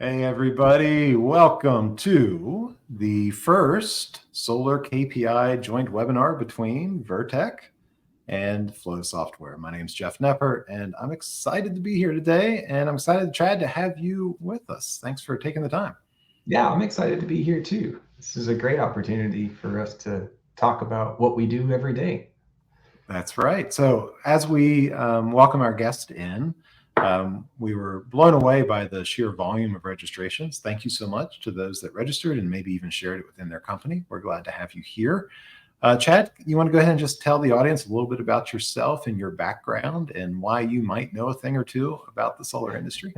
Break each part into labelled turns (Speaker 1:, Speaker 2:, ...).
Speaker 1: Hey, everybody. Welcome to the first solar KPI joint webinar between Vertech and Flow Software. My name is Jeff Knepper, and I'm excited to be here today, and I'm excited, Chad, to have you with us. Thanks for taking the time.
Speaker 2: Yeah, I'm excited to be here too. This is a great opportunity for us to talk about what we do every day.
Speaker 1: That's right. So as we welcome our guest in, we were blown away by the sheer volume of registrations. Thank you so much to those that registered and maybe even shared it within their company. We're glad to have you here. Chad, you want to go ahead and just tell the audience a little bit about yourself and your background and why you might know a thing or two about the solar industry?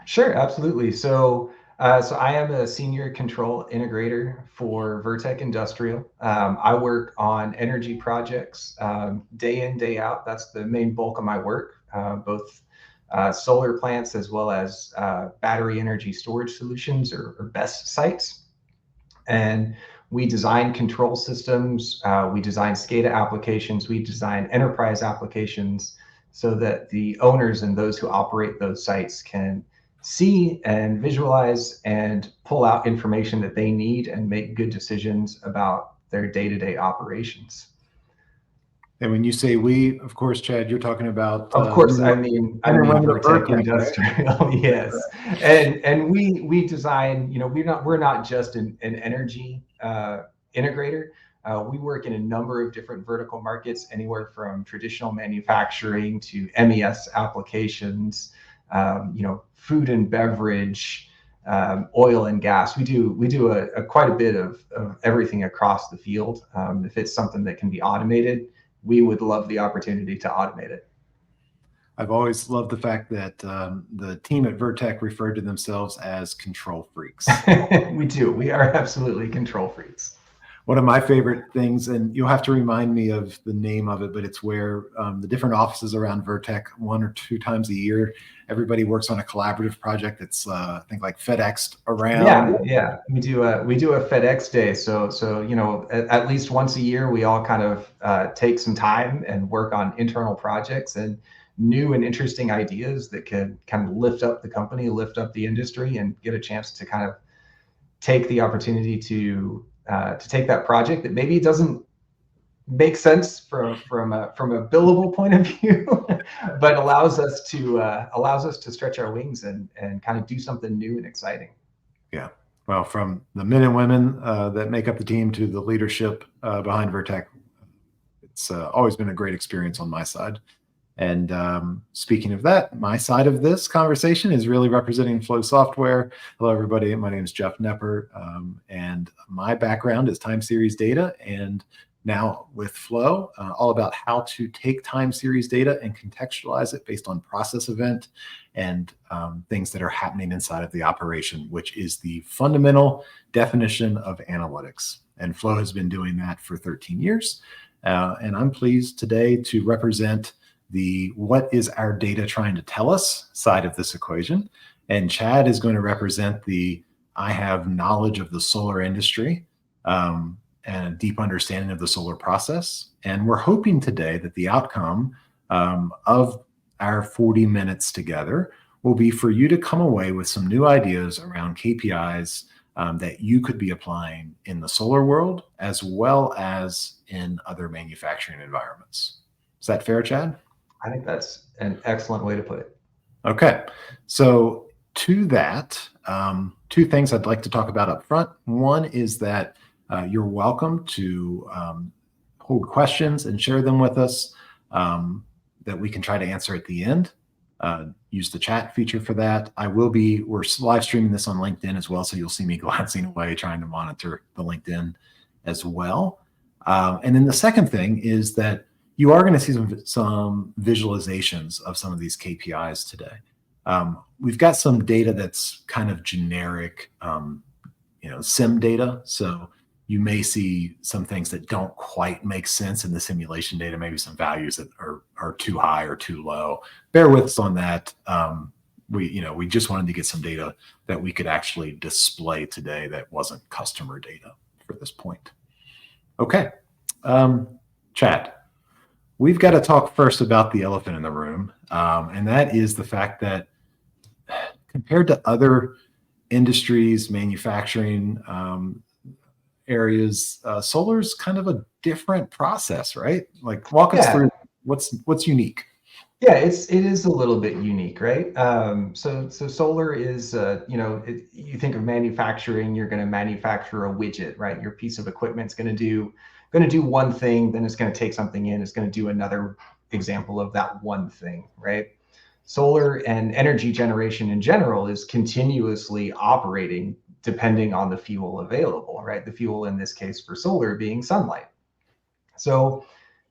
Speaker 2: Sure, absolutely. So I am a senior control integrator for Vertech Industrial. I work on energy projects day in, day out. That's the main bulk of my work, both solar plants as well as battery energy storage solutions or BESS sites. And we design control systems, we design SCADA applications, we design enterprise applications so that the owners and those who operate those sites can see and visualize and pull out information that they need and make good decisions about their day-to-day operations.
Speaker 1: And when you say we, of course, Chad, you're talking about
Speaker 2: Of course, I mean Vertech Industrial,
Speaker 1: right?
Speaker 2: yes, and we design. We're not just an energy integrator. We work in a number of different vertical markets, anywhere from traditional manufacturing to MES applications, food and beverage, oil and gas. We do quite a bit of everything across the field. If it's something that can be automated, we would love the opportunity to automate it.
Speaker 1: I've always loved the fact that the team at Vertech referred to themselves as control freaks.
Speaker 2: We do. We are absolutely control freaks.
Speaker 1: One of my favorite things, and you'll have to remind me of the name of it, but it's where the different offices around Vertech, 1 or 2 times a year, everybody works on a collaborative project that's I think like FedExed around.
Speaker 2: Yeah. We do a FedEx day. So at least once a year, we all kind of take some time and work on internal projects and new and interesting ideas that could kind of lift up the company, lift up the industry, and get a chance to kind of take the opportunity to take that project that maybe doesn't make sense from a billable point of view, but allows us to stretch our wings and kind of do something new and exciting.
Speaker 1: Yeah. Well, from the men and women that make up the team to the leadership behind Vertech, it's always been a great experience on my side. And speaking of that, my side of this conversation is really representing Flow Software. Hello, everybody. My name is Jeff Knepper, and my background is time series data, and now with Flow, all about how to take time series data and contextualize it based on process event and things that are happening inside of the operation, which is the fundamental definition of analytics. And Flow has been doing that for 13 years. And I'm pleased today to represent the what is our data trying to tell us side of this equation. And Chad is going to represent the I have knowledge of the solar industry and a deep understanding of the solar process. And we're hoping today that the outcome of our 40 minutes together will be for you to come away with some new ideas around KPIs that you could be applying in the solar world as well as in other manufacturing environments. Is that fair, Chad?
Speaker 2: I think that's an excellent way to put it.
Speaker 1: Okay. So to that, 2 things I'd like to talk about up front. One is that you're welcome to hold questions and share them with us that we can try to answer at the end. Use the chat feature for that. We're live streaming this on LinkedIn as well, so you'll see me glancing away trying to monitor the LinkedIn as well. And then the second thing is that you are going to see some visualizations of some of these KPIs today. We've got some data that's kind of generic, sim data. So you may see some things that don't quite make sense in the simulation data, maybe some values that are too high or too low. Bear with us on that. We just wanted to get some data that we could actually display today that wasn't customer data for this point. Okay, Chad. We've got to talk first about the elephant in the room, and that is the fact that compared to other industries, manufacturing areas, solar is kind of a different process, right? Like, walk us
Speaker 2: Yeah.
Speaker 1: through what's unique.
Speaker 2: Yeah, it is a little bit unique, right? So solar is, you think of manufacturing, you're going to manufacture a widget, right? Your piece of equipment's going to do one thing, then it's going to take something in, it's going to do another example of that one thing, right? Solar and energy generation in general is continuously operating depending on the fuel available, right? The fuel in this case for solar being sunlight. So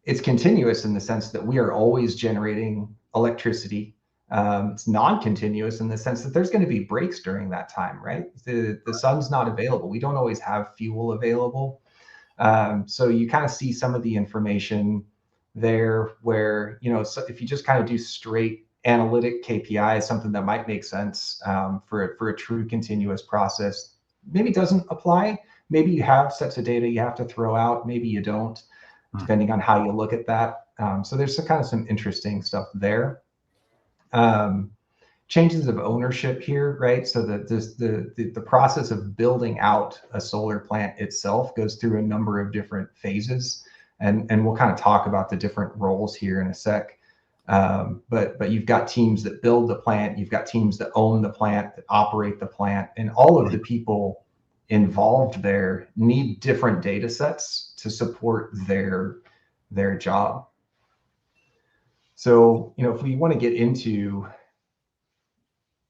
Speaker 2: it's continuous in the sense that we are always generating electricity. It's non-continuous in the sense that there's going to be breaks during that time, right? The sun's not available. We don't always have fuel available. So you kind of see some of the information there where, so if you just kind of do straight analytic KPIs, something that might make sense for a true continuous process, maybe doesn't apply. Maybe you have sets of data you have to throw out. Maybe you don't, depending on how you look at that. So there's some interesting stuff there. Changes of ownership here, right? So the process of building out a solar plant itself goes through a number of different phases, and we'll kind of talk about the different roles here in a sec. But you've got teams that build the plant, you've got teams that own the plant, that operate the plant, and all of the people involved there need different data sets to support their job. So, if we want to get into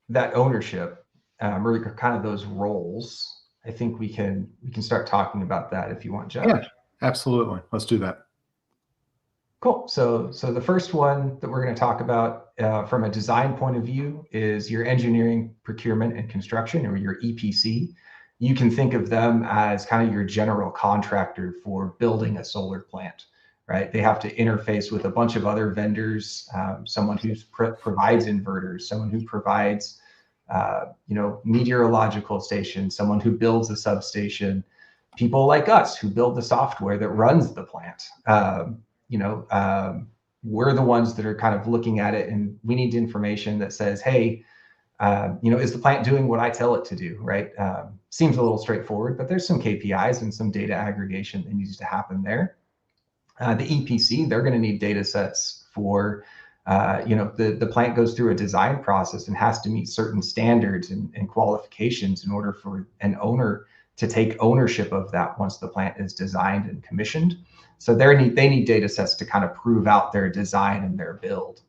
Speaker 2: that ownership, or kind of those roles, I think we can start talking about that if you want, Jeff.
Speaker 1: Yeah, absolutely. Let's do that.
Speaker 2: Cool. So the first one that we're going to talk about from a design point of view is your engineering, procurement, and construction, or your EPC. You can think of them as kind of your general contractor for building a solar plant, right? They have to interface with a bunch of other vendors, someone who provides inverters, someone who provides, meteorological stations, someone who builds a substation, people like us who build the software that runs the plant. We're the ones that are kind of looking at it, and we need information that says, hey, is the plant doing what I tell it to do, right? Seems a little straightforward, but there's some KPIs and some data aggregation that needs to happen there. The EPC, they're going to need data sets for, the plant goes through a design process and has to meet certain standards and qualifications in order for an owner to take ownership of that once the plant is designed and commissioned. So they need data sets to kind of prove out their design and their build.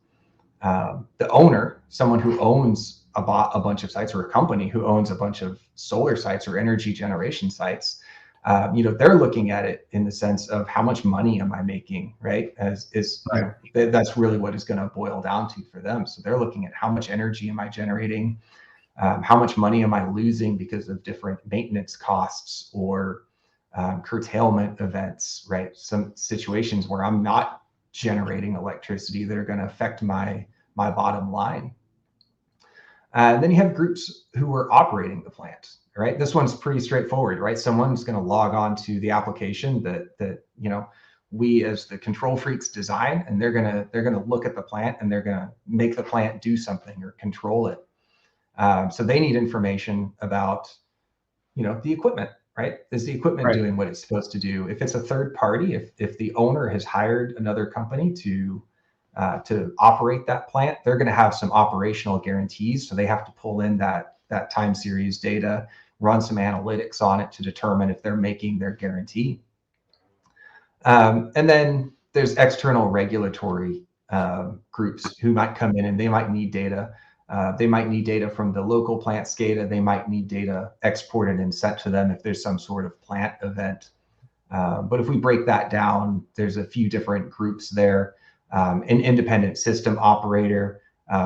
Speaker 2: The owner, someone who owns a bunch of sites, or a company who owns a bunch of solar sites or energy generation sites, they're looking at it in the sense of how much money am I making, right? That's really what it's going to boil down to for them. So they're looking at how much energy am I generating, how much money am I losing because of different maintenance costs or curtailment events, right? Some situations where I'm not generating electricity that are going to affect my bottom line. Then you have groups who are operating the plant, right? This one's pretty straightforward, right? Someone's going to log on to the application that we as the control freaks design, and they're gonna look at the plant and they're gonna make the plant do something or control it. So they need information about the equipment, right? Is the equipment doing what it's supposed to do? If it's a third party, if the owner has hired another company to operate that plant, they're going to have some operational guarantees. So they have to pull in that time series data, run some analytics on it to determine if they're making their guarantee. And then there's external regulatory groups who might come in and they might need data. They might need data from the local plant SCADA. They might need data exported and sent to them if there's some sort of plant event. But if we break that down, there's a few different groups there. An independent system operator.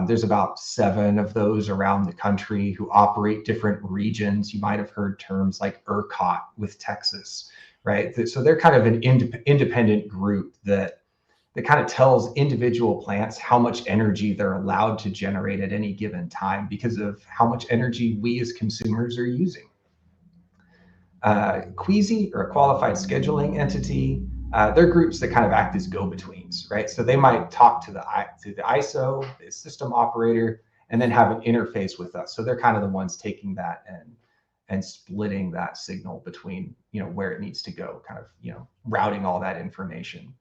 Speaker 2: There's about 7 of those around the country who operate different regions. You might have heard terms like ERCOT with Texas, right? So they're kind of an independent group that kind of tells individual plants how much energy they're allowed to generate at any given time because of how much energy we as consumers are using. Queasy, or a qualified scheduling entity, they're groups that kind of act as go-betweens, right? So they might talk to the ISO, the system operator, and then have an interface with us. So they're kind of the ones taking that and splitting that signal between, where it needs to go, kind of, routing all that information.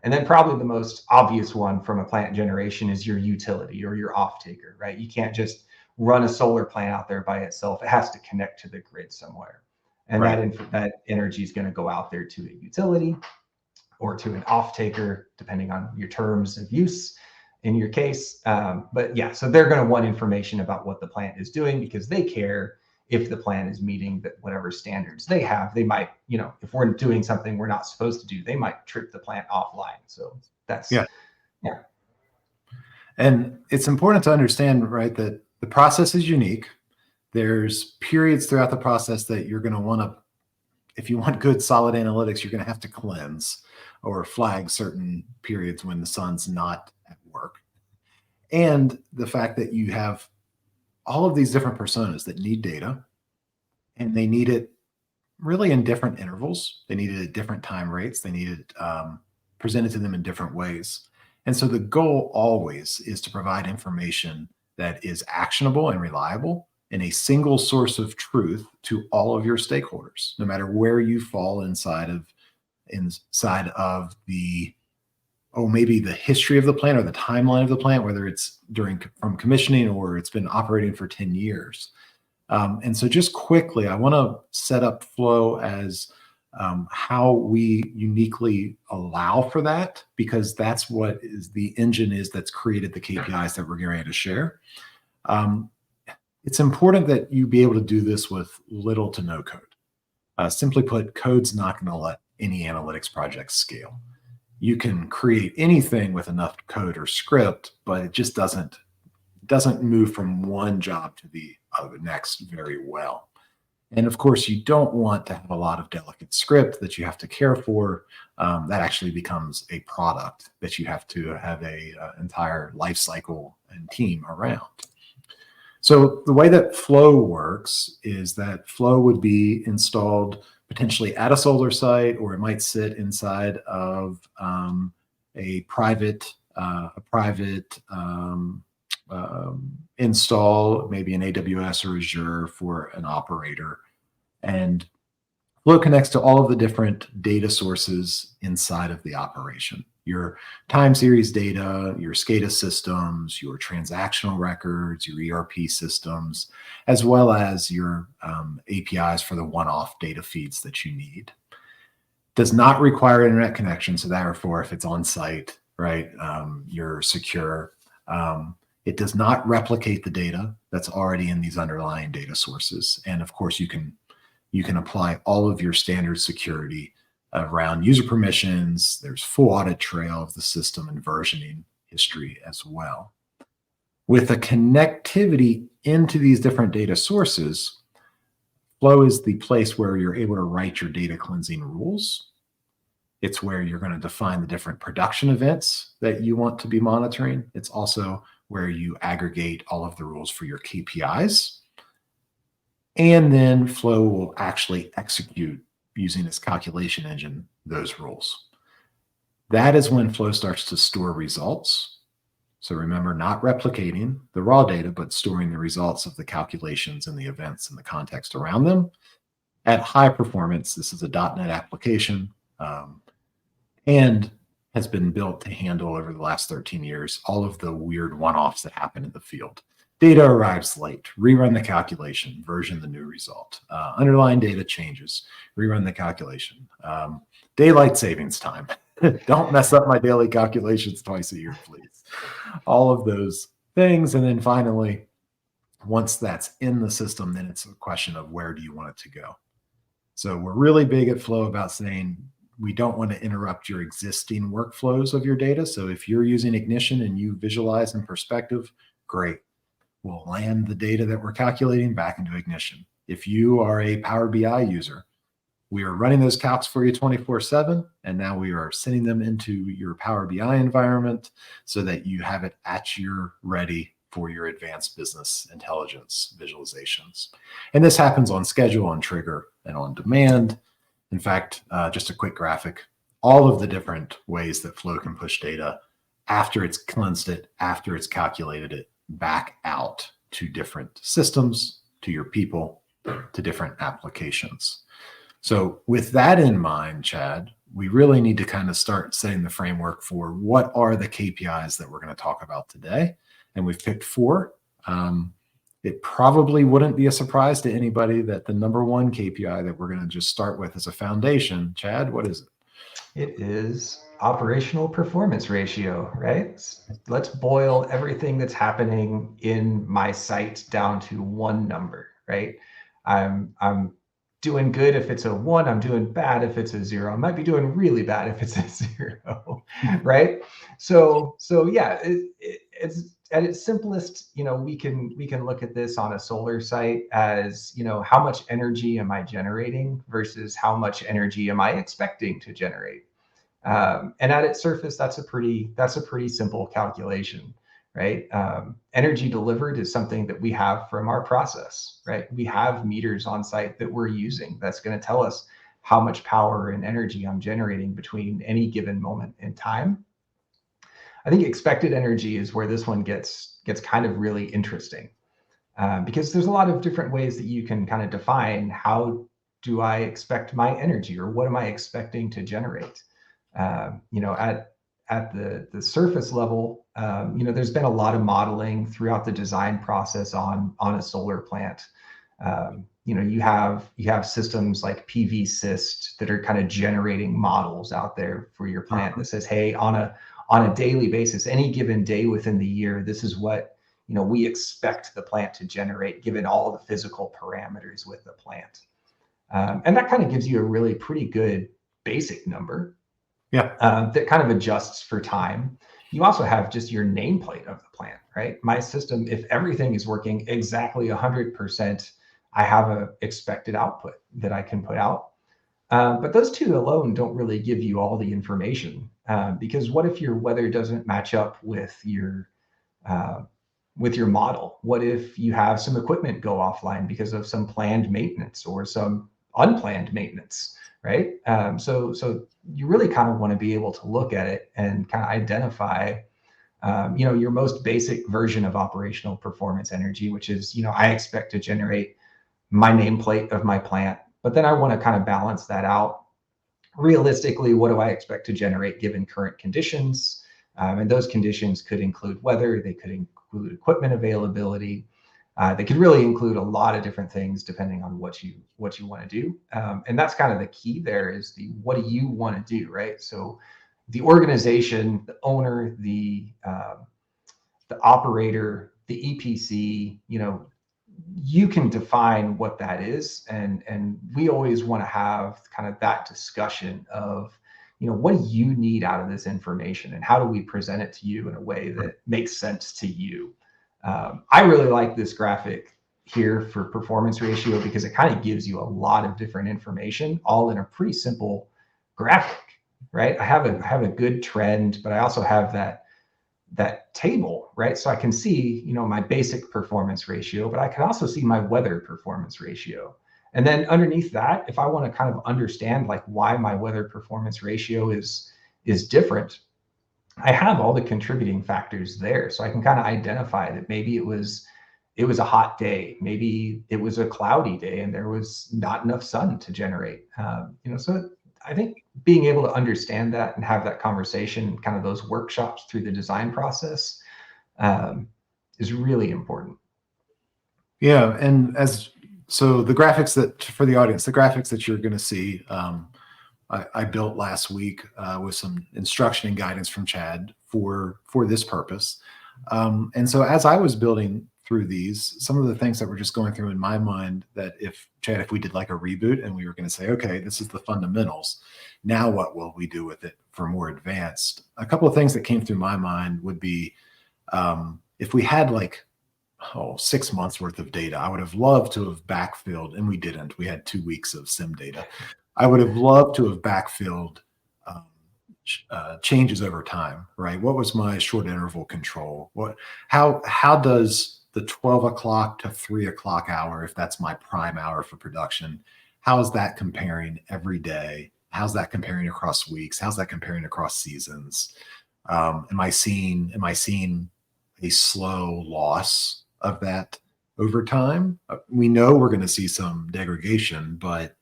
Speaker 2: And then probably the most obvious one from a plant generation is your utility or your off-taker, right? You can't just run a solar plant out there by itself. It has to connect to the grid somewhere. And that energy is going to go out there to a utility or to an off-taker, depending on your terms of use in your case. But yeah, so they're going to want information about what the plant is doing because they care if the plant is meeting whatever standards they have. They might, if we're doing something we're not supposed to do, they might trip the plant offline. So that's, yeah.
Speaker 1: And it's important to understand, right, that the process is unique. There's periods throughout the process that you're going to want to, if you want good solid analytics, you're going to have to cleanse or flag certain periods when the sun's not at work. And the fact that you have all of these different personas that need data, and they need it really in different intervals. They need it at different time rates. They need it presented to them in different ways. And so the goal always is to provide information that is actionable and reliable and a single source of truth to all of your stakeholders, no matter where you fall inside of the, maybe the history of the plant or the timeline of the plant, whether it's from commissioning or it's been operating for 10 years. And so just quickly, I want to set up Flow as how we uniquely allow for that, because that's what is the engine that's created the KPIs that we're getting ready to share. It's important that you be able to do this with little to no code. Simply put, code's not going to let any analytics project scale. You can create anything with enough code or script, but it just doesn't move from one job to the next very well. And of course, you don't want to have a lot of delicate script that you have to care for. That actually becomes a product that you have to have a entire life cycle and team around. So the way that Flow works is that Flow would be installed potentially at a solar site, or it might sit inside of a private install, maybe in AWS or Azure for an operator. And Flow connects to all of the different data sources inside of the operation. Your time series data, your SCADA systems, your transactional records, your ERP systems, as well as your APIs for the one-off data feeds that you need. Does not require internet connection, so therefore, if it's on site, right, you're secure. It does not replicate the data that's already in these underlying data sources. And of course, you can apply all of your standard security around user permissions. There's full audit trail of the system and versioning history as well. With a connectivity into these different data sources, Flow is the place where you're able to write your data cleansing rules. It's where you're going to define the different production events that you want to be monitoring. It's also where you aggregate all of the rules for your KPIs. And then Flow will actually execute, using its calculation engine, those rules. That is when Flow starts to store results. So remember, not replicating the raw data, but storing the results of the calculations and the events and the context around them. At high performance, this is a .NET application, and has been built to handle, over the last 13 years, all of the weird one-offs that happen in the field. Data arrives late, rerun the calculation, version the new result. Underlying data changes, rerun the calculation. Daylight savings time. Don't mess up my daily calculations twice a year, please. All of those things. And then finally, once that's in the system, then it's a question of where do you want it to go? So we're really big at Flow about saying we don't want to interrupt your existing workflows of your data. So if you're using Ignition and you visualize in perspective, great. We'll land the data that we're calculating back into Ignition. If you are a Power BI user, we are running those calcs for you 24/7, and now we are sending them into your Power BI environment so that you have it at your ready for your advanced business intelligence visualizations. And this happens on schedule, on trigger, and on demand. In fact, just a quick graphic, all of the different ways that Flow can push data after it's cleansed it, after it's calculated it, back out to different systems, to your people, to different applications. So with that in mind, Chad, we really need to kind of start setting the framework for what are the KPIs that we're going to talk about today. And we've picked 4. It probably wouldn't be a surprise to anybody that the number 1 KPI that we're going to just start with as a foundation, Chad, what is it?
Speaker 2: It is operational performance ratio, right? Let's boil everything that's happening in my site down to one number, right? I'm doing good if it's a 1. I'm doing bad if it's a 0. I might be doing really bad if it's a 0, right? So yeah, it's at its simplest. We can look at this on a solar site as, how much energy am I generating versus how much energy am I expecting to generate. And at its surface, that's a pretty simple calculation, right? Energy delivered is something that we have from our process, right? We have meters on site that we're using that's going to tell us how much power and energy I'm generating between any given moment in time. I think expected energy is where this one gets kind of really interesting, because there's a lot of different ways that you can kind of define how do I expect my energy, or what am I expecting to generate. At the surface level, there's been a lot of modeling throughout the design process on a solar plant. You have systems like PV-Syst that are kind of generating models out there for your plant that says, hey, on a daily basis, any given day within the year, this is what we expect the plant to generate given all the physical parameters with the plant. And that kind of gives you a really pretty good basic number.
Speaker 1: Yeah.
Speaker 2: That kind of adjusts for time. You also have just your nameplate of the plant, right? My system, if everything is working exactly 100%, I have an expected output that I can put out. But those two alone don't really give you all the information, because what if your weather doesn't match up with your model? What if you have some equipment go offline because of some planned maintenance or some unplanned maintenance, right? So you really kind of want to be able to look at it and kind of identify, your most basic version of operational performance energy, which is, I expect to generate my nameplate of my plant, but then I want to kind of balance that out. Realistically, what do I expect to generate given current conditions? And those conditions could include weather, they could include equipment availability. They could really include a lot of different things depending on what you want to do. And that's kind of the key there, is what do you want to do, right? So the organization, the owner, the operator, the EPC, you can define what that is. And we always want to have kind of that discussion of, what do you need out of this information, and how do we present it to you in a way that makes sense to you? I really like this graphic here for performance ratio because it kind of gives you a lot of different information all in a pretty simple graphic, right? I have a good trend, but I also have that table, right? So I can see, my basic performance ratio, but I can also see my weather performance ratio. And then underneath that, if I want to kind of understand like why my weather performance ratio is different, I have all the contributing factors there. So I can kind of identify that maybe it was a hot day, maybe it was a cloudy day and there was not enough sun to generate. So I think being able to understand that and have that conversation, kind of those workshops through the design process, is really important.
Speaker 1: Yeah. And so the graphics for the audience, the graphics that you're going to see, I built last week with some instruction and guidance from Chad for this purpose. And so as I was building through these, some of the things that were just going through in my mind, that if we did like a reboot and we were going to say, okay, this is the fundamentals, now what will we do with it for more advanced? A couple of things that came through my mind would be, if we had 6 months worth of data, I would have loved to have backfilled, and we didn't. We had 2 weeks of sim data. I would have loved to have backfilled changes over time, right? What was my short interval control? How does the 12 o'clock to 3 o'clock hour, if that's my prime hour for production, how is that comparing every day? How's that comparing across weeks? How's that comparing across seasons? Am I seeing a slow loss of that over time. We know we're going to see some degradation, but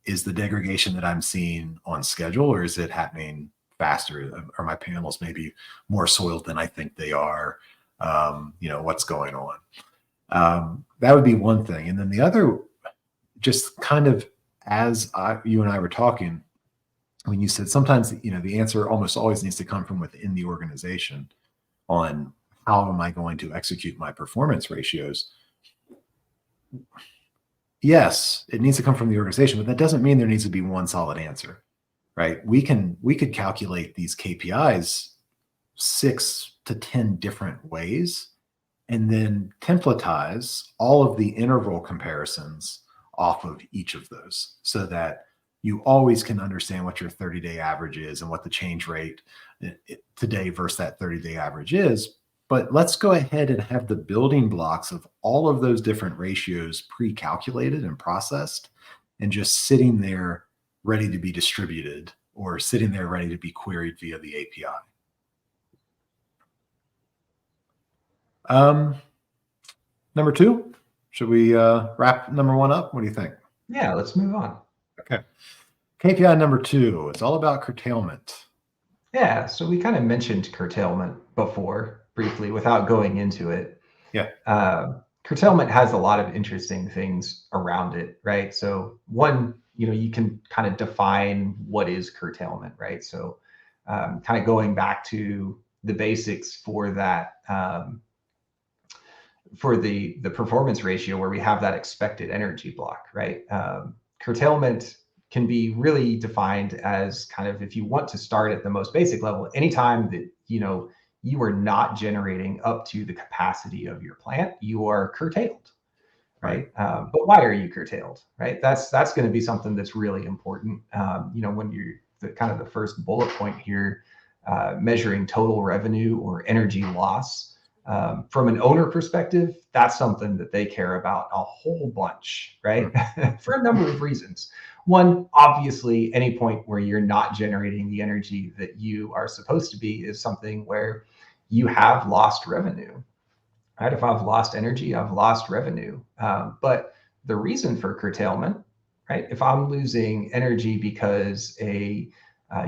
Speaker 1: is the degradation that I'm seeing on schedule, or is it happening faster? Are my panels maybe more soiled than I think they are? What's going on? That would be one thing. And then the other, just kind of as you and I were talking, when you said sometimes, the answer almost always needs to come from within the organization on how am I going to execute my performance ratios. Yes, it needs to come from the organization, but that doesn't mean there needs to be one solid answer, right? We could calculate these KPIs 6 to 10 different ways and then templatize all of the interval comparisons off of each of those so that you always can understand what your 30-day average is and what the change rate today versus that 30-day average is. But let's go ahead and have the building blocks of all of those different ratios pre-calculated and processed and just sitting there ready to be distributed or sitting there ready to be queried via the API. Number 2, should we wrap number 1 up? What do you think?
Speaker 2: Yeah, let's move on.
Speaker 1: Okay. KPI number 2, it's all about curtailment.
Speaker 2: Yeah, so we kind of mentioned curtailment before briefly without going into it.
Speaker 1: Yeah.
Speaker 2: Curtailment has a lot of interesting things around it, right? So one, you can kind of define what is curtailment, right? So kind of going back to the basics for that, for the performance ratio where we have that expected energy block, right? Curtailment can be really defined as kind of, if you want to start at the most basic level, anytime that, you are not generating up to the capacity of your plant, you are curtailed, right? But why are you curtailed, right? That's going to be something that's really important. When you're the first bullet point here, measuring total revenue or energy loss, from an owner perspective, that's something that they care about a whole bunch, right? For a number of reasons. One, obviously, any point where you're not generating the energy that you are supposed to be is something where you have lost revenue, right? If I've lost energy, I've lost revenue. But the reason for curtailment, right? If I'm losing energy because a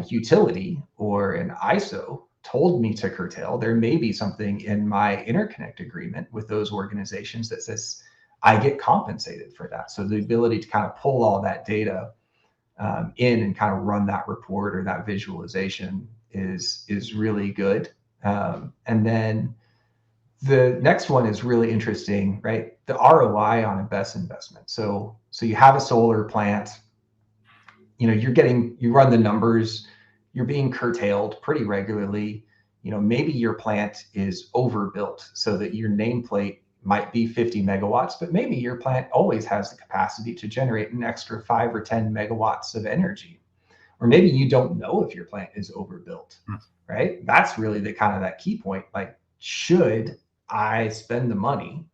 Speaker 2: utility or an ISO told me to curtail, there may be something in my interconnect agreement with those organizations that says I get compensated for that. So the ability to kind of pull all that data in and kind of run that report or that visualization is really good. And then the next one is really interesting, right? The ROI on a best investment. So you have a solar plant, you run the numbers, you're being curtailed pretty regularly. Maybe your plant is overbuilt so that your nameplate might be 50 megawatts, but maybe your plant always has the capacity to generate an extra 5 or 10 megawatts of energy. Or maybe you don't know if your plant is overbuilt, right? That's really the kind of that key point. Like, should I spend the money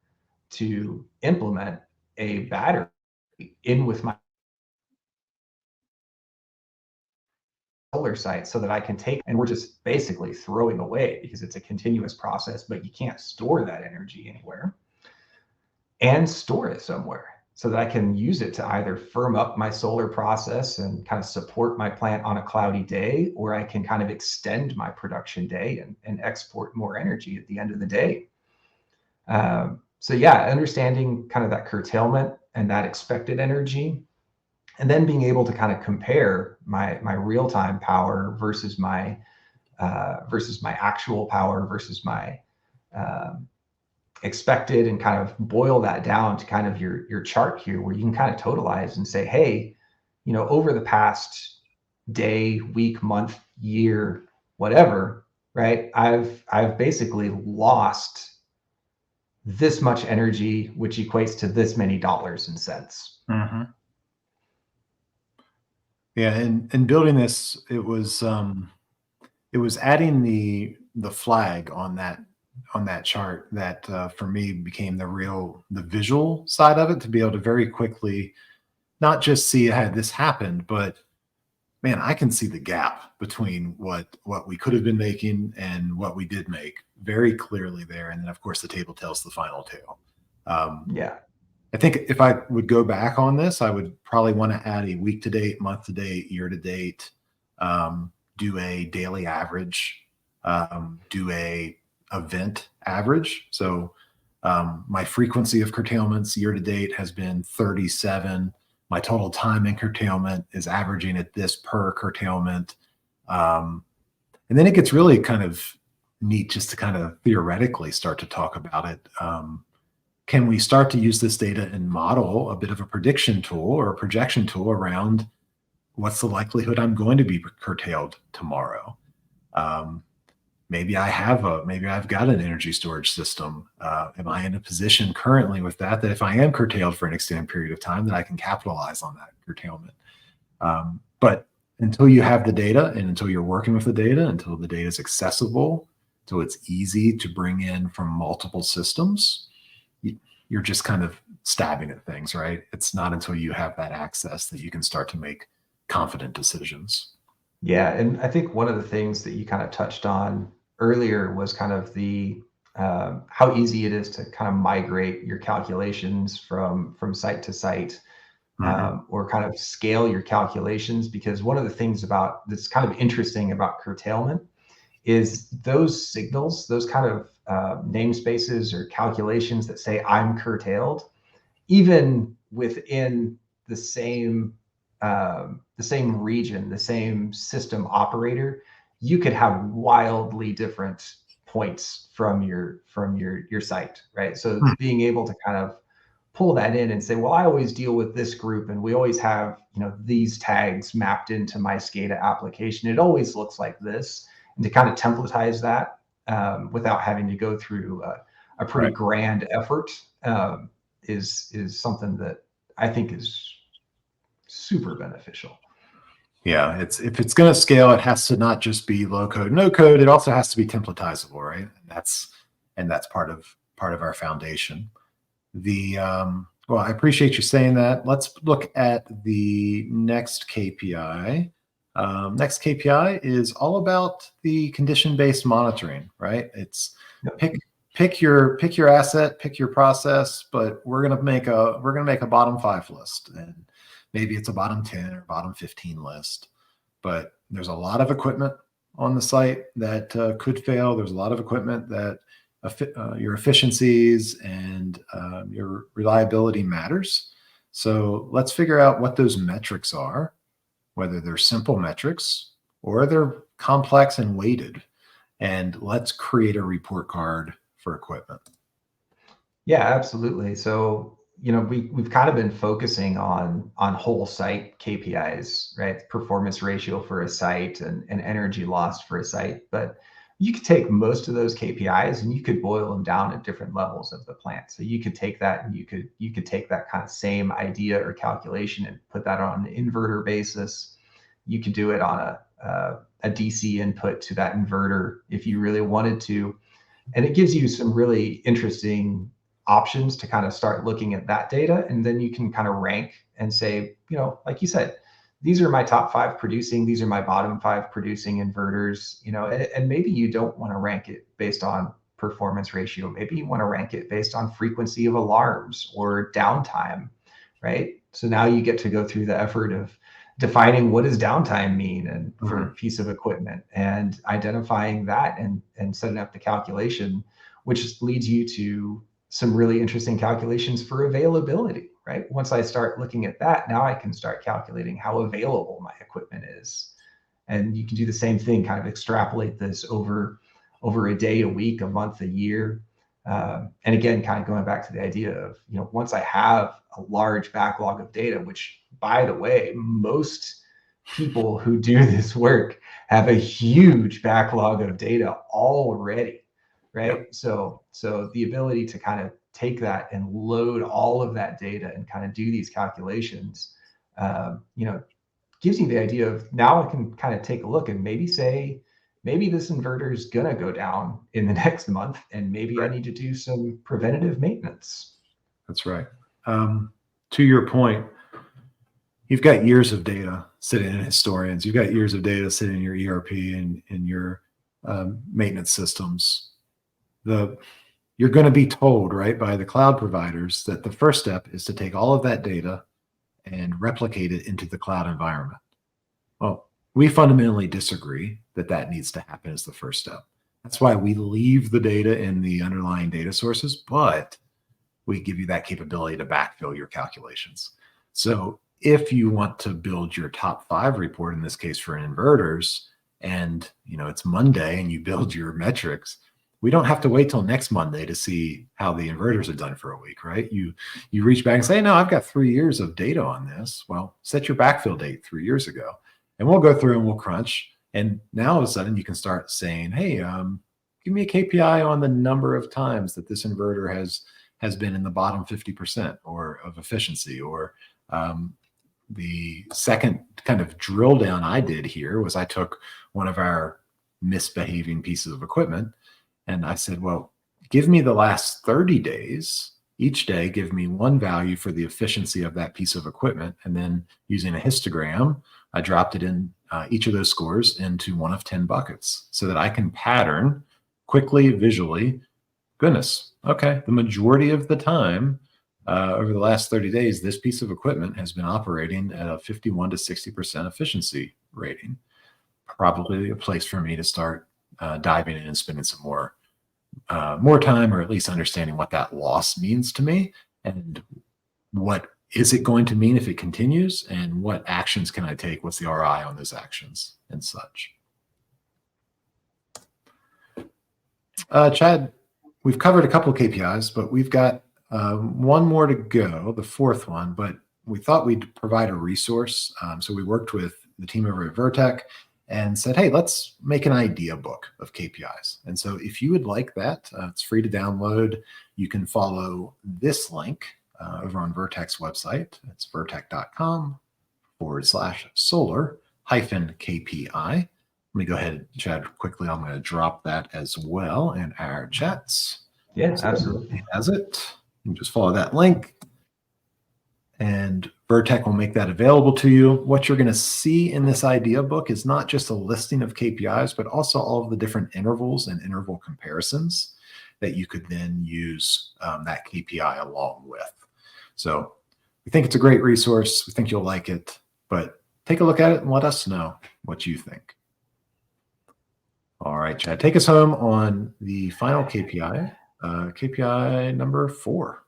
Speaker 2: to implement a battery in with my solar site so that I can take, and we're just basically throwing away because it's a continuous process, but you can't store that energy anywhere, and store it somewhere so that I can use it to either firm up my solar process and kind of support my plant on a cloudy day, or I can kind of extend my production day and export more energy at the end of the day. So yeah, understanding kind of that curtailment and that expected energy, and then being able to kind of compare my real-time power versus my actual power versus my expected, and kind of boil that down to kind of your chart here, where you can kind of totalize and say, hey, over the past day, week, month, year, whatever, right? I've basically lost this much energy, which equates to this many dollars and cents.
Speaker 1: Mm-hmm. Yeah, and building this, it was adding the flag on that chart that for me became the visual side of it, to be able to very quickly not just see, hey, this happened, but man, I can see the gap between what we could have been making and what we did make very clearly there. And then of course the table tells the final tale.
Speaker 2: Yeah.
Speaker 1: I think if I would go back on this, I would probably want to add a week to date, month to date, year to date, do a daily average, do a event average. So my frequency of curtailments year to date has been 37. My total time in curtailment is averaging at this per curtailment. And then it gets really kind of neat just to kind of theoretically start to talk about it. Can we start to use this data and model a bit of a prediction tool or a projection tool around what's the likelihood I'm going to be curtailed tomorrow? Maybe I've got an energy storage system. Am I in a position currently with that if I am curtailed for an extended period of time, that I can capitalize on that curtailment? But until you have the data and until you're working with the data, until the data is accessible, until it's easy to bring in from multiple systems, you're just kind of stabbing at things, right? It's not until you have that access that you can start to make confident decisions.
Speaker 2: Yeah. And I think one of the things that you kind of touched on earlier was kind of the how easy it is to kind of migrate your calculations from site to site, or kind of scale your calculations. Because one of the things about that's kind of interesting about curtailment is those signals, those kind of namespaces or calculations that say I'm curtailed, even within the same region, the same system operator, you could have wildly different points from your site, right? So being able to kind of pull that in and say, well, I always deal with this group, and we always have these tags mapped into my SCADA application. It always looks like this, and to kind of templatize that without having to go through a pretty grand effort is something that I think is super beneficial.
Speaker 1: Yeah, if it's going to scale, it has to not just be low code, no code. It also has to be templatizable, right? And that's part of our foundation. Well, I appreciate you saying that. Let's look at the next KPI. Next KPI is all about the condition-based monitoring, right? It's pick your asset, pick your process, but we're gonna make a bottom 5 list, and maybe it's a bottom 10 or bottom 15 list. But there's a lot of equipment on the site that could fail. There's a lot of equipment that your efficiencies and your reliability matters. So let's figure out what those metrics are, whether they're simple metrics or they're complex and weighted. And let's create a report card for equipment.
Speaker 2: Yeah, absolutely. So, we've kind of been focusing on whole site KPIs, right? Performance ratio for a site and energy lost for a site. But you could take most of those KPIs and you could boil them down at different levels of the plant. So you could take that and you could take that kind of same idea or calculation and put that on an inverter basis. You could do it on a DC input to that inverter if you really wanted to. And it gives you some really interesting options to kind of start looking at that data. And then you can kind of rank and say, like you said, these are my top 5 producing, these are my bottom 5 producing inverters, and maybe you don't want to rank it based on performance ratio. Maybe you want to rank it based on frequency of alarms or downtime, right? So now you get to go through the effort of defining what does downtime mean and for a piece of equipment, and identifying that and setting up the calculation, which leads you to some really interesting calculations for availability, right? Once I start looking at that, now I can start calculating how available my equipment is. And you can do the same thing, kind of extrapolate this over a day, a week, a month, a year. And again, kind of going back to the idea of, once I have a large backlog of data, which, by the way, most people who do this work have a huge backlog of data already, right? Yep. So the ability to kind of take that and load all of that data and kind of do these calculations, gives you the idea of, now I can kind of take a look and maybe say, maybe this inverter is going to go down in the next month, and maybe I need to do some preventative maintenance.
Speaker 1: That's right. To your point, you've got years of data sitting in historians. You've got years of data sitting in your ERP and in your maintenance systems. You're going to be told, right, by the cloud providers that the first step is to take all of that data and replicate it into the cloud environment. Well, we fundamentally disagree that that needs to happen as the first step. That's why we leave the data in the underlying data sources, but we give you that capability to backfill your calculations. So if you want to build your top 5 report, in this case for inverters, and it's Monday and you build your metrics, we don't have to wait till next Monday to see how the inverters are done for a week, right? You reach back and say, no, I've got 3 years of data on this. Well, set your backfill date 3 years ago, and we'll go through and we'll crunch. And now all of a sudden you can start saying, hey, give me a KPI on the number of times that this inverter has been in the bottom 50% or of efficiency. Or the second kind of drill down I did here was I took one of our misbehaving pieces of equipment and I said, well, give me the last 30 days. Each day, give me one value for the efficiency of that piece of equipment. And then using a histogram, I dropped it in each of those scores into one of 10 buckets so that I can pattern quickly, visually. Goodness, okay, the majority of the time over the last 30 days, this piece of equipment has been operating at a 51 to 60% efficiency rating. Probably a place for me to start diving in and spending some more time, or at least understanding what that loss means to me, and what is it going to mean if it continues, and what actions can I take? What's the ROI on those actions and such? Chad, we've covered a couple of KPIs, but we've got one more to go, the 4th one, but we thought we'd provide a resource. So we worked with the team over at Vertech and said, hey, let's make an idea book of KPIs. And so if you would like that, it's free to download. You can follow this link over on Vertech's website. It's vertech.com/solar-KPI. Let me go ahead, Chad, quickly. I'm going to drop that as well in our chats.
Speaker 2: Yeah, absolutely.
Speaker 1: He has it. You just follow that link, and Vertech will make that available to you. What you're going to see in this idea book is not just a listing of KPIs, but also all of the different intervals and interval comparisons that you could then use that KPI along with. So we think it's a great resource. We think you'll like it, but take a look at it and let us know what you think. All right, Chad, take us home on the final KPI, KPI number 4.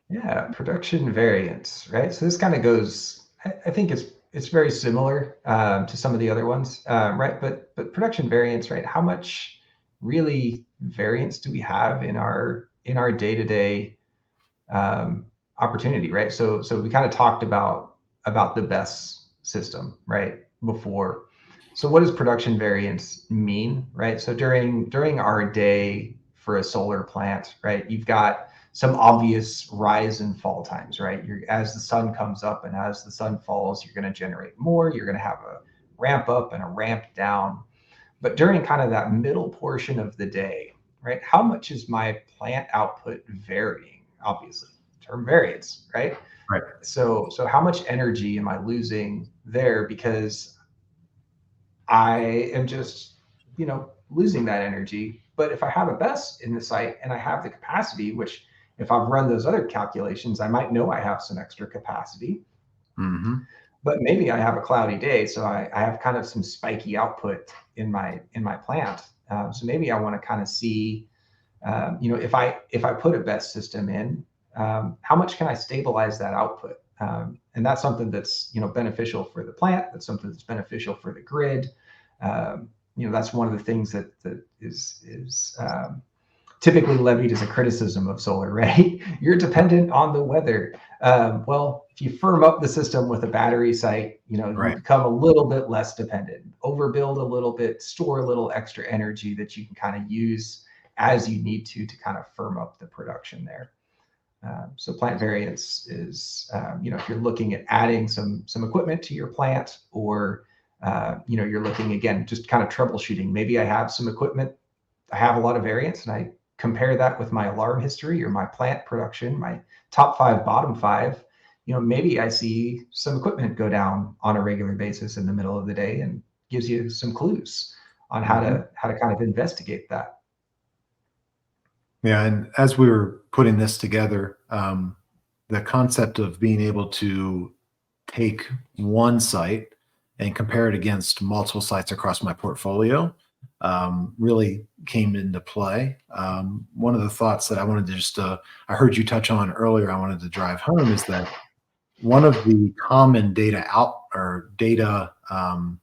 Speaker 2: Yeah, production variance, right? So this kind of goes, I think it's very similar to some of the other ones, right? But production variance, right? How much really variance do we have in our day-to-day opportunity, right? So we kind of talked about the BESS system, right, before. So what does production variance mean, right? So during our day for a solar plant, right, you've got some obvious rise and fall times, right? As the sun comes up and as the sun falls, you're going to generate more. You're going to have a ramp up and a ramp down. But during kind of that middle portion of the day, right, how much is my plant output varying? Obviously, term variance, right?
Speaker 1: Right.
Speaker 2: So how much energy am I losing there because I am just, losing that energy? But if I have a BESS in the site and I have the capacity, which if I've run those other calculations, I might know I have some extra capacity.
Speaker 1: Mm-hmm.
Speaker 2: But maybe I have a cloudy day, so I have kind of some spiky output in my plant. So maybe I want to kind of see, if I put a BESS system in, how much can I stabilize that output? And that's something that's beneficial for the plant. That's something that's beneficial for the grid. That's one of the things that is typically levied as a criticism of solar, right? You're dependent on the weather. Well, if you firm up the system with a battery site,
Speaker 1: Right.
Speaker 2: you become a little bit less dependent, overbuild a little bit, store a little extra energy that you can kind of use as you need to kind of firm up the production there. So plant variance is, if you're looking at adding some equipment to your plant, or you're looking, again, just kind of troubleshooting. Maybe I have some equipment, I have a lot of variance, and I compare that with my alarm history or my plant production, my top 5, bottom 5. maybe I see some equipment go down on a regular basis in the middle of the day, and gives you some clues on how to kind of investigate that.
Speaker 1: Yeah, and as we were putting this together, the concept of being able to take one site and compare it against multiple sites across my portfolio really came into play. One of the thoughts that I wanted to just, I heard you touch on earlier, I wanted to drive home is that one of the common data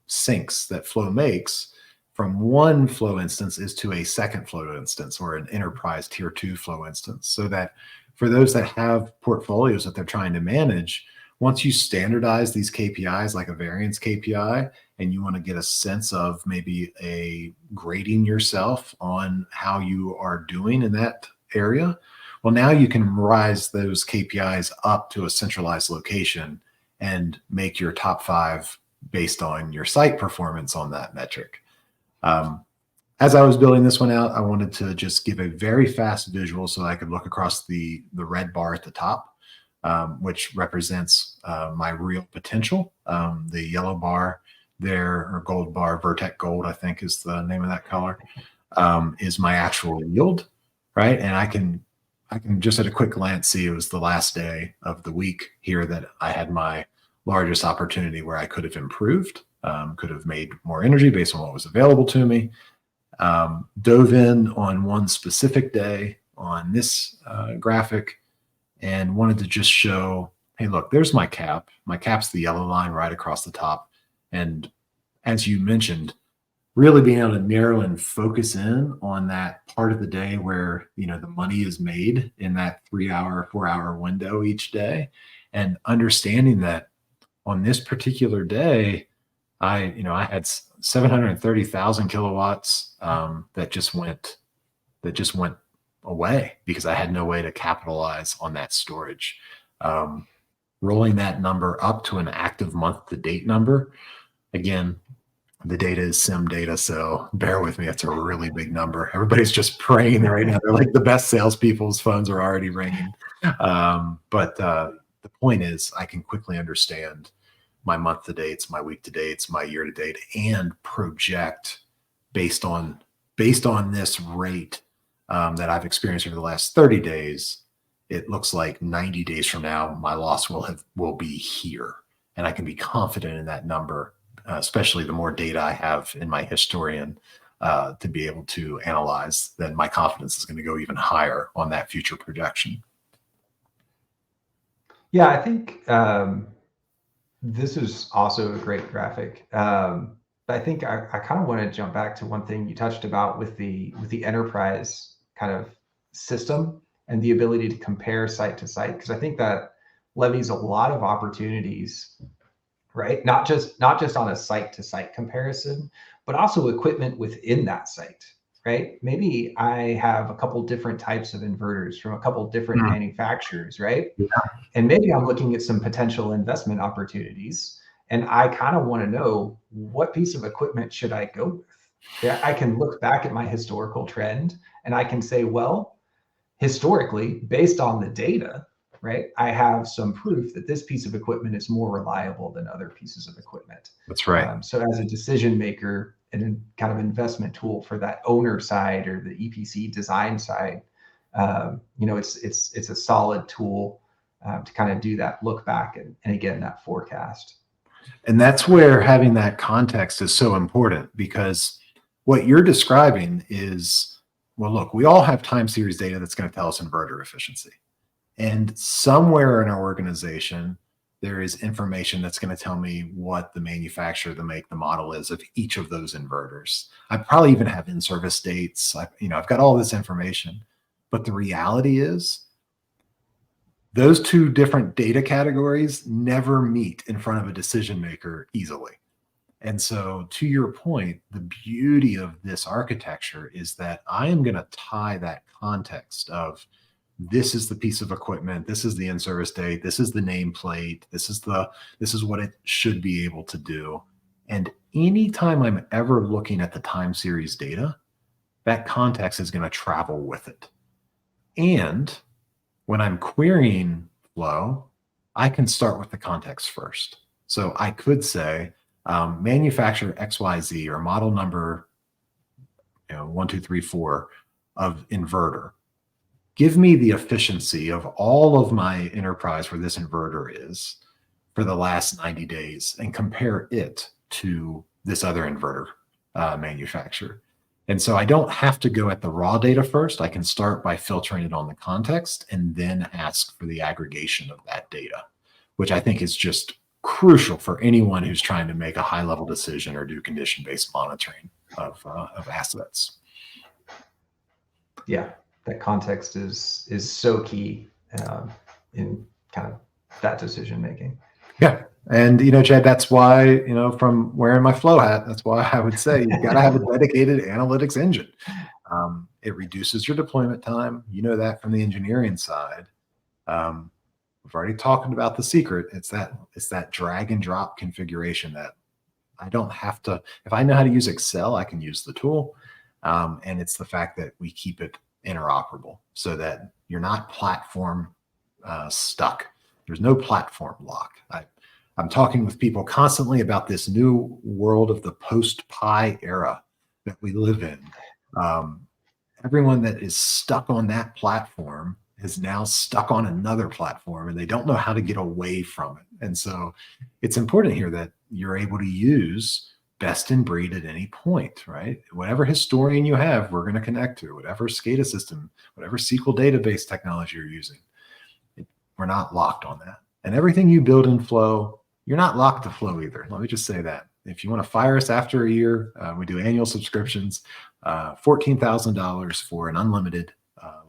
Speaker 1: syncs that Flow makes from one Flow instance is to a second Flow instance or an enterprise tier 2 Flow instance. So that for those that have portfolios that they're trying to manage, once you standardize these KPIs like a variance KPI, and you want to get a sense of maybe a grading yourself on how you are doing in that area, well, now you can rise those KPIs up to a centralized location and make your top 5 based on your site performance on that metric. As I was building this one out, I wanted to just give a very fast visual so I could look across the red bar at the top, which represents my real potential. The yellow bar there, or gold bar, Vertech Gold, I think is the name of that color, is my actual yield, right? And I can just at a quick glance see it was the last day of the week here that I had my largest opportunity where I could have improved, could have made more energy based on what was available to me. Dove in on one specific day on this graphic and wanted to just show, hey, look, there's my cap. My cap's the yellow line right across the top. And as you mentioned, really being able to narrow and focus in on that part of the day where, the money is made in that 3-hour, 4-hour window each day, and understanding that on this particular day, I had 730,000 kilowatts that just went away because I had no way to capitalize on that storage. Rolling that number up to an active month to date number, again, the data is sim data, so bear with me. It's a really big number. Everybody's just praying right now. They're like the best salespeople's phones are already ringing. But the point is, I can quickly understand my month to dates, my week to dates, my year to date, and project based on this rate that I've experienced over the last 30 days. It looks like 90 days from now, my loss will be here, and I can be confident in that number. Especially the more data I have in my historian to be able to analyze, then my confidence is going to go even higher on that future projection.
Speaker 2: Yeah, I think this is also a great graphic. But I think I kind of want to jump back to one thing you touched about with the enterprise kind of system and the ability to compare site to site, because I think that levies a lot of opportunities, right? Not just on a site to site comparison, but also equipment within that site, right? Maybe I have a couple different types of inverters from a couple different manufacturers, right?
Speaker 1: Yeah.
Speaker 2: And maybe I'm looking at some potential investment opportunities, and I kind of want to know what piece of equipment should I go with. Yeah, I can look back at my historical trend and I can say, well, historically, based on the data, right, I have some proof that this piece of equipment is more reliable than other pieces of equipment.
Speaker 1: That's right.
Speaker 2: So as a decision maker and a kind of investment tool for that owner side or the EPC design side, it's a solid tool to kind of do that look back and again, that forecast.
Speaker 1: And that's where having that context is so important, because what you're describing is, well, look, we all have time series data that's going to tell us inverter efficiency. And somewhere in our organization, there is information that's going to tell me what the manufacturer, the make, the model is of each of those inverters. I probably even have in-service dates. I've got all this information. But the reality is those two different data categories never meet in front of a decision maker easily. And so to your point, the beauty of this architecture is that I am going to tie that context of this is the piece of equipment, this is the in-service date, this is the nameplate, this is what it should be able to do. And anytime I'm ever looking at the time series data, that context is going to travel with it. And when I'm querying Flow, I can start with the context first. So I could say manufacturer XYZ or model number 1234 of inverter. Give me the efficiency of all of my enterprise where this inverter is for the last 90 days and compare it to this other inverter manufacturer. And so I don't have to go at the raw data first. I can start by filtering it on the context and then ask for the aggregation of that data, which I think is just crucial for anyone who's trying to make a high-level decision or do condition-based monitoring of assets.
Speaker 2: Yeah, that context is so key in kind of that decision making.
Speaker 1: Yeah. And, Chad, that's why, from wearing my flow hat, that's why I would say you've got to have a dedicated analytics engine. It reduces your deployment time. You know that from the engineering side. We've already talked about the secret. It's that drag and drop configuration that I don't have to. If I know how to use Excel, I can use the tool. And it's the fact that we keep it interoperable so that you're not platform stuck. There's no platform lock. I'm talking with people constantly about this new world of the post-Pi era that we live in. Everyone that is stuck on that platform is now stuck on another platform, and they don't know how to get away from it. And so it's important here that you're able to use best in breed at any point, right? Whatever historian you have, we're going to connect to, whatever SCADA system, whatever SQL database technology you're using. We're not locked on that. And everything you build in Flow, you're not locked to Flow either. Let me just say that. If you want to fire us after a year, we do annual subscriptions, $14,000 for an unlimited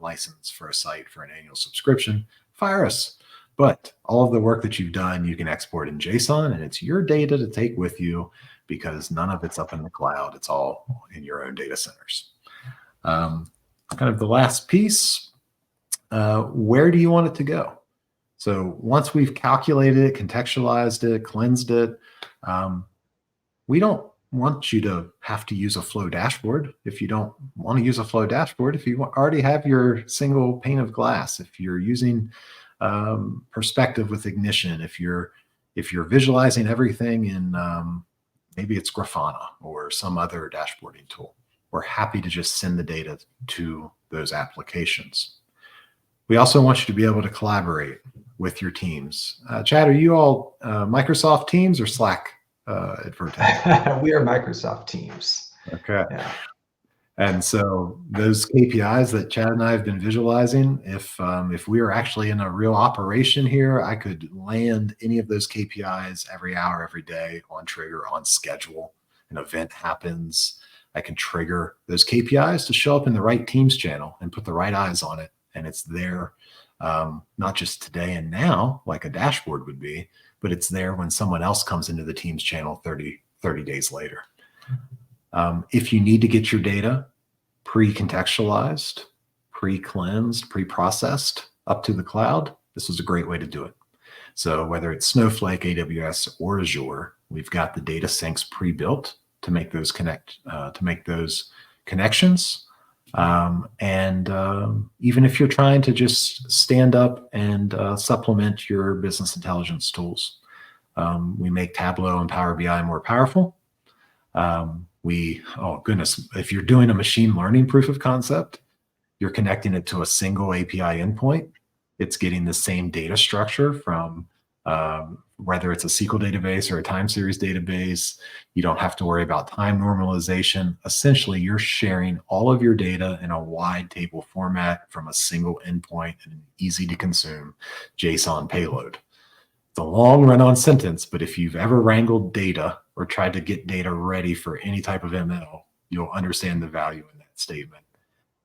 Speaker 1: license for a site for an annual subscription. Fire us. But all of the work that you've done, you can export in JSON, and it's your data to take with you because none of it's up in the cloud. It's all in your own data centers. Kind of the last piece, where do you want it to go? So once we've calculated it, contextualized it, cleansed it, we don't want you to have to use a Flow dashboard. If you don't want to use a Flow dashboard, if you already have your single pane of glass, if you're using perspective with Ignition, if you're visualizing everything in maybe it's Grafana or some other dashboarding tool, we're happy to just send the data to those applications. We also want you to be able to collaborate with your teams. Chad, are you all Microsoft Teams or Slack at Vertech?
Speaker 2: We are Microsoft Teams.
Speaker 1: Okay.
Speaker 2: Yeah.
Speaker 1: And so those KPIs that Chad and I have been visualizing, if we were actually in a real operation here, I could land any of those KPIs every hour, every day on trigger, on schedule. An event happens, I can trigger those KPIs to show up in the right Teams channel and put the right eyes on it. And it's there, not just today and now, like a dashboard would be, but it's there when someone else comes into the Teams channel 30 days later. If you need to get your data pre-contextualized, pre-cleansed, pre-processed up to the cloud, this is a great way to do it. So whether it's Snowflake, AWS, or Azure, we've got the data sinks pre-built to make those connections. Even if you're trying to just stand up and supplement your business intelligence tools, we make Tableau and Power BI more powerful. Oh goodness, if you're doing a machine learning proof of concept, you're connecting it to a single API endpoint. It's getting the same data structure from whether it's a SQL database or a time series database. You don't have to worry about time normalization. Essentially, you're sharing all of your data in a wide table format from a single endpoint and an easy to consume JSON payload. It's a long run-on sentence, but if you've ever wrangled data or tried to get data ready for any type of ML, you'll understand the value in that statement.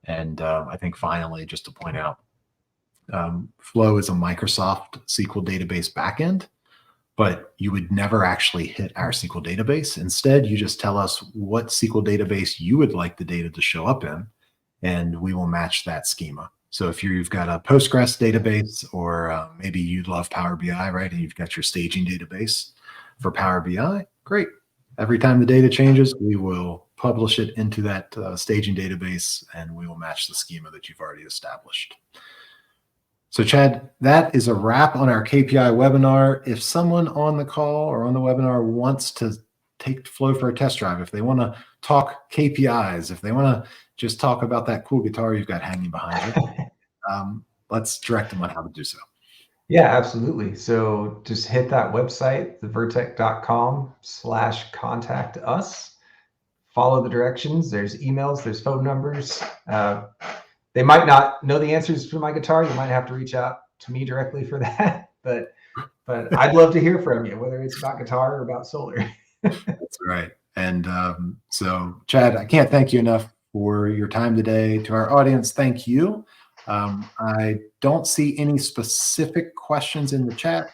Speaker 1: And I think finally, just to point out, Flow is a Microsoft SQL database backend, but you would never actually hit our SQL database. Instead, you just tell us what SQL database you would like the data to show up in, and we will match that schema. So if you've got a Postgres database, or maybe you love Power BI, right? And you've got your staging database for Power BI, great. Every time the data changes, we will publish it into that staging database, and we will match the schema that you've already established. So Chad, that is a wrap on our KPI webinar. If someone on the call or on the webinar wants to take Flow for a test drive, if they want to talk KPIs, if they want to just talk about that cool guitar you've got hanging behind you, let's direct them on how to do so.
Speaker 2: Yeah, absolutely. So just hit that website, thevertech.com/contact us. Follow the directions. There's emails, there's phone numbers. They might not know the answers to my guitar. You might have to reach out to me directly for that. But I'd love to hear from you, whether it's about guitar or about solar.
Speaker 1: That's right. And so, Chad, I can't thank you enough for your time today. To our audience, thank you. I don't see any specific questions in the chat,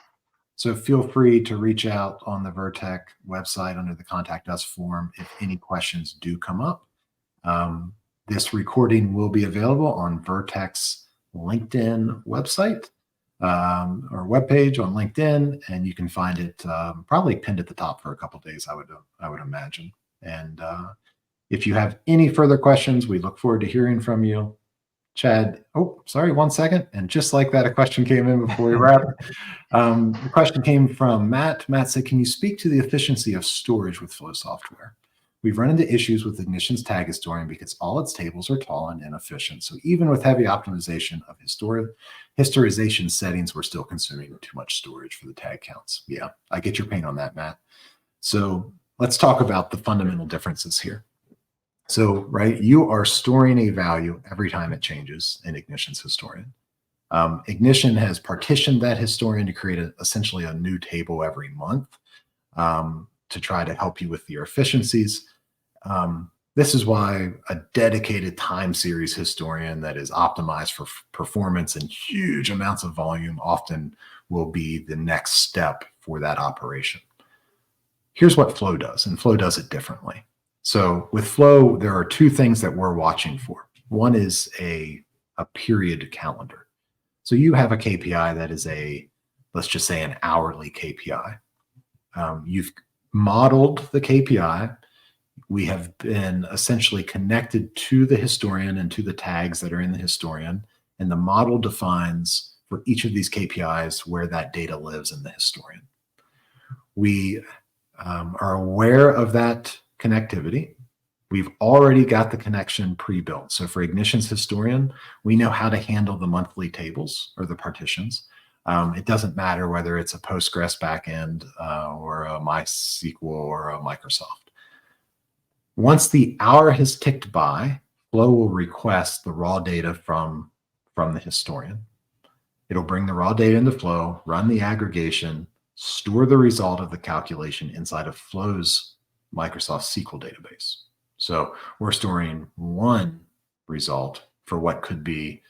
Speaker 1: so feel free to reach out on the Vertech website under the Contact Us form if any questions do come up. This recording will be available on Vertech's LinkedIn website or webpage on LinkedIn, and you can find it probably pinned at the top for a couple of days, I would imagine. And if you have any further questions, we look forward to hearing from you. Chad, oh, sorry, 1 second. And just like that, a question came in before we wrap. The question came from Matt. Matt said, can you speak to the efficiency of storage with Flow software? We've run into issues with Ignition's tag historian because all its tables are tall and inefficient. So even with heavy optimization of historization settings, we're still consuming too much storage for the tag counts. Yeah, I get your pain on that, Matt. So let's talk about the fundamental differences here. So, right, you are storing a value every time it changes in Ignition's historian. Ignition has partitioned that historian to create essentially a new table every month to try to help you with your efficiencies. This is why a dedicated time series historian that is optimized for performance and huge amounts of volume often will be the next step for that operation. Here's what Flow does, and Flow does it differently. So with Flow, there are two things that we're watching for. One is a period calendar. So you have a KPI that is let's just say an hourly KPI. You've modeled the KPI. We have been essentially connected to the historian and to the tags that are in the historian. And the model defines for each of these KPIs where that data lives in the historian. We are aware of that connectivity. We've already got the connection pre-built. So for Ignition's historian, we know how to handle the monthly tables or the partitions. It doesn't matter whether it's a Postgres backend or a MySQL or a Microsoft. Once the hour has ticked by, Flow will request the raw data from the historian. It'll bring the raw data into Flow, run the aggregation, store the result of the calculation inside of Flow's Microsoft SQL database. So we're storing one result for what could be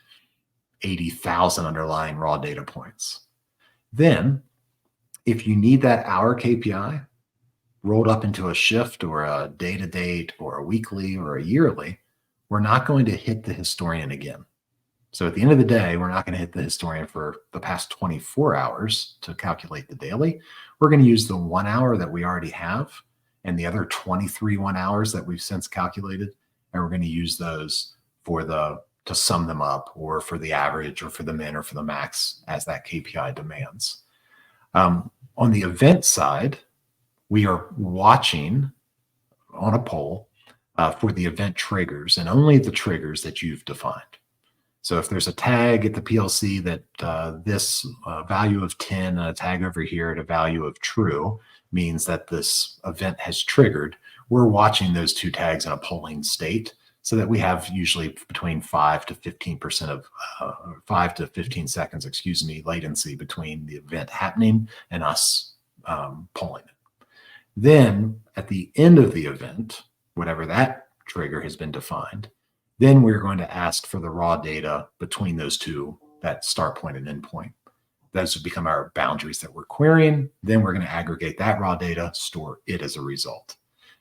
Speaker 1: 80,000 underlying raw data points. Then, if you need that hour KPI rolled up into a shift or a day-to-date or a weekly or a yearly, we're not going to hit the historian again. So at the end of the day, we're not going to hit the historian for the past 24 hours to calculate the daily. We're going to use the 1 hour that we already have and the other 23 1 hours that we've since calculated, and we're going to use those to sum them up, or for the average, or for the min, or for the max, as that KPI demands. On the event side, we are watching on a poll for the event triggers, and only the triggers that you've defined. So if there's a tag at the PLC that this value of 10 and a tag over here at a value of true means that this event has triggered, we're watching those two tags in a polling state so that we have usually between 5 to 15% of 5 to 15 seconds, latency between the event happening and us polling it. Then at the end of the event, whatever that trigger has been defined, then we're going to ask for the raw data between those two, that start point and end point. Those would become our boundaries that we're querying. Then we're going to aggregate that raw data, store it as a result.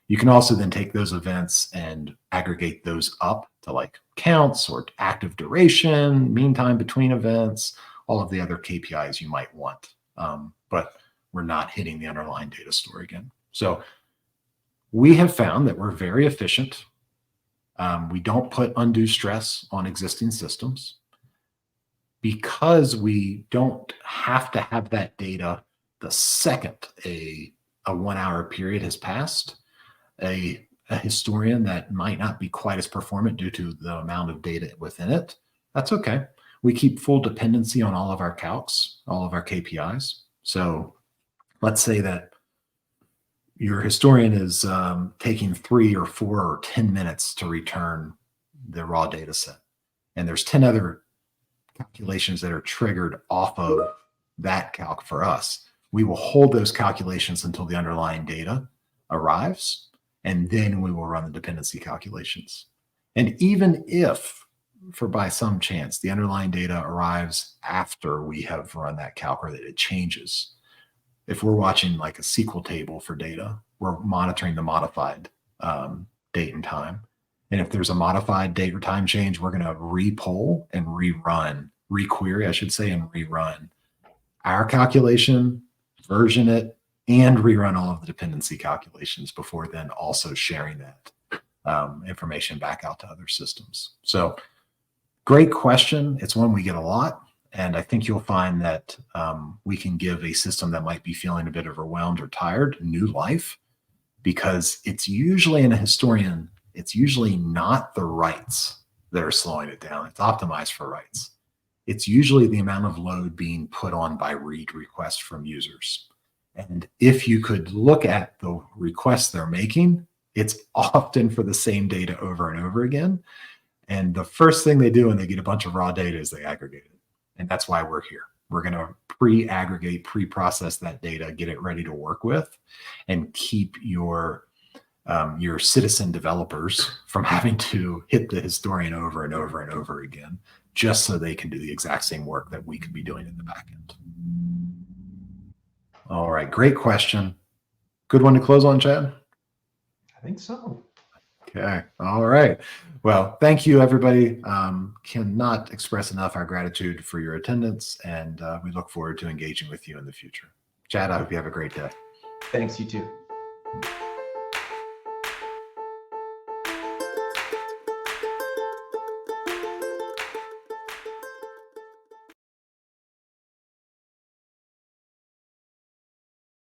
Speaker 1: You can also then take those events and aggregate those up to like counts or active duration, mean time between events, all of the other KPIs you might want. But we're not hitting the underlying data store again. So we have found that we're very efficient. We don't put undue stress on existing systems. because we don't have to have that data the second a 1 hour period has passed, a historian that might not be quite as performant due to the amount of data within it, that's okay. We keep full dependency on all of our calcs, all of our KPIs. So let's say that your historian is taking 3 or 4 or 10 minutes to return the raw data set. And there's 10 other calculations that are triggered off of that calc for us. We will hold those calculations until the underlying data arrives, and then we will run the dependency calculations. And even if, for by some chance, the underlying data arrives after we have run that calc or that it changes, if we're watching like a SQL table for data, we're monitoring the modified date and time. And if there's a modified date or time change, we're going to repoll and requery, I should say, and rerun our calculation, version it, and rerun all of the dependency calculations before then also sharing that information back out to other systems. So great question. It's one we get a lot. And I think you'll find that we can give a system that might be feeling a bit overwhelmed or tired new life, because it's usually in a historian, it's usually not the writes that are slowing it down. It's optimized for writes. It's usually the amount of load being put on by read requests from users. And if you could look at the requests they're making, it's often for the same data over and over again. And the first thing they do when they get a bunch of raw data is they aggregate it. And that's why we're here. We're going to pre-aggregate, pre-process that data, get it ready to work with, and keep your citizen developers from having to hit the historian over and over and over again, just so they can do the exact same work that we could be doing in the back end. All right, great question. Good one to close on, Chad?
Speaker 2: I think so.
Speaker 1: Okay, all right. Well, thank you, everybody. Cannot express enough our gratitude for your attendance, and we look forward to engaging with you in the future. Chad, I hope you have a great day.
Speaker 2: Thanks, you too.